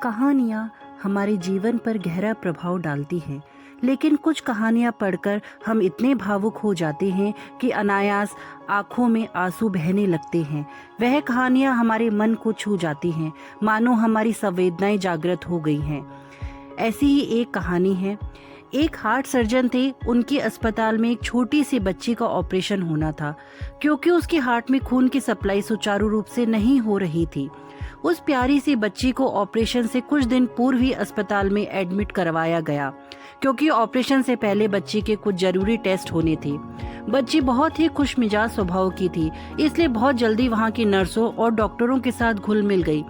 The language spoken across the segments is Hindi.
कहानियाँ हमारे जीवन पर गहरा प्रभाव डालती हैं, लेकिन कुछ कहानियाँ पढ़कर हम इतने भावुक हो जाते हैं कि अनायास आंखों में आंसू बहने लगते हैं। वह कहानियाँ हमारे मन को छू जाती हैं, मानो हमारी संवेदनाएं जागृत हो गई हैं। ऐसी ही एक कहानी है। एक हार्ट सर्जन थे। उनके अस्पताल में एक छोटी सी बच्ची का ऑपरेशन होना था, क्योंकि उसके हार्ट में खून की सप्लाई सुचारू रूप से नहीं हो रही थी। उस प्यारी सी बच्ची को ऑपरेशन से कुछ दिन पूर्व ही अस्पताल में एडमिट करवाया गया, क्योंकि ऑपरेशन से पहले बच्ची के कुछ जरूरी टेस्ट होने थे। बच्ची बहुत ही खुशमिजाज स्वभाव की थी, इसलिए बहुत जल्दी वहाँ की नर्सों और डॉक्टरों के साथ घुल मिल गई।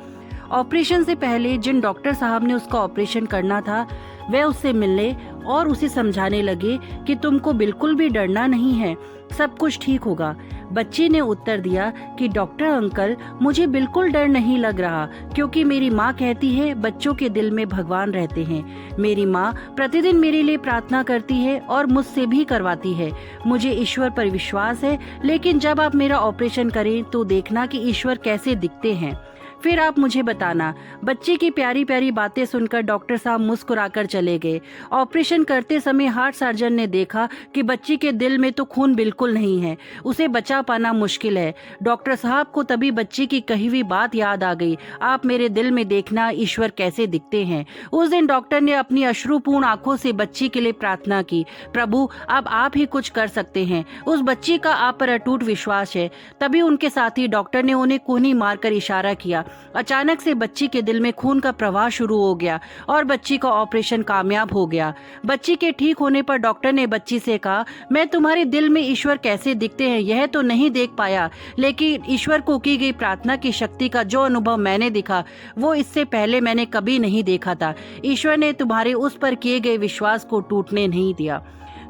ऑपरेशन से पहले जिन डॉक्टर साहब ने उसका ऑपरेशन करना था, वह उससे मिलने और उसे समझाने लगे कि तुमको बिल्कुल भी डरना नहीं है, सब कुछ ठीक होगा। बच्ची ने उत्तर दिया कि डॉक्टर अंकल, मुझे बिल्कुल डर नहीं लग रहा, क्योंकि मेरी माँ कहती है बच्चों के दिल में भगवान रहते हैं। मेरी माँ प्रतिदिन मेरे लिए प्रार्थना करती है और मुझसे भी करवाती है। मुझे ईश्वर पर विश्वास है, लेकिन जब आप मेरा ऑपरेशन करें तो देखना कि ईश्वर कैसे दिखते हैं, फिर आप मुझे बताना। बच्ची की प्यारी प्यारी बातें सुनकर डॉक्टर साहब मुस्कुराकर चले गए। ऑपरेशन करते समय हार्ट सर्जन ने देखा कि बच्ची के दिल में तो खून बिल्कुल नहीं है, उसे बचा पाना मुश्किल है। डॉक्टर साहब को तभी बच्ची की कही हुई बात याद आ गई, आप मेरे दिल में देखना ईश्वर कैसे दिखते हैं। उस दिन डॉक्टर ने अपनी अश्रुपूर्ण आंखों से बच्ची के लिए प्रार्थना की, प्रभु अब आप ही कुछ कर सकते हैं, उस बच्ची का आप पर अटूट विश्वास है। तभी उनके साथी डॉक्टर ने उन्हें कोहनी मारकर इशारा किया। अचानक से बच्ची के दिल में खून का प्रवाह शुरू हो गया और बच्ची का ऑपरेशन कामयाब हो गया। बच्ची के ठीक होने पर डॉक्टर ने बच्ची से कहा, मैं तुम्हारे दिल में ईश्वर कैसे दिखते हैं यह तो नहीं देख पाया, लेकिन ईश्वर को की गई प्रार्थना की शक्ति का जो अनुभव मैंने देखा वो इससे पहले मैंने कभी नहीं देखा था। ईश्वर ने तुम्हारे उस पर किए गए विश्वास को टूटने नहीं दिया।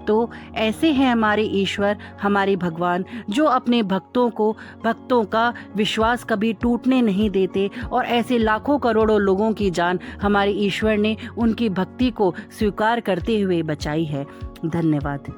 तो ऐसे हैं हमारे ईश्वर, हमारे भगवान, जो अपने भक्तों का विश्वास कभी टूटने नहीं देते, और ऐसे लाखों करोड़ों लोगों की जान हमारे ईश्वर ने उनकी भक्ति को स्वीकार करते हुए बचाई है। धन्यवाद।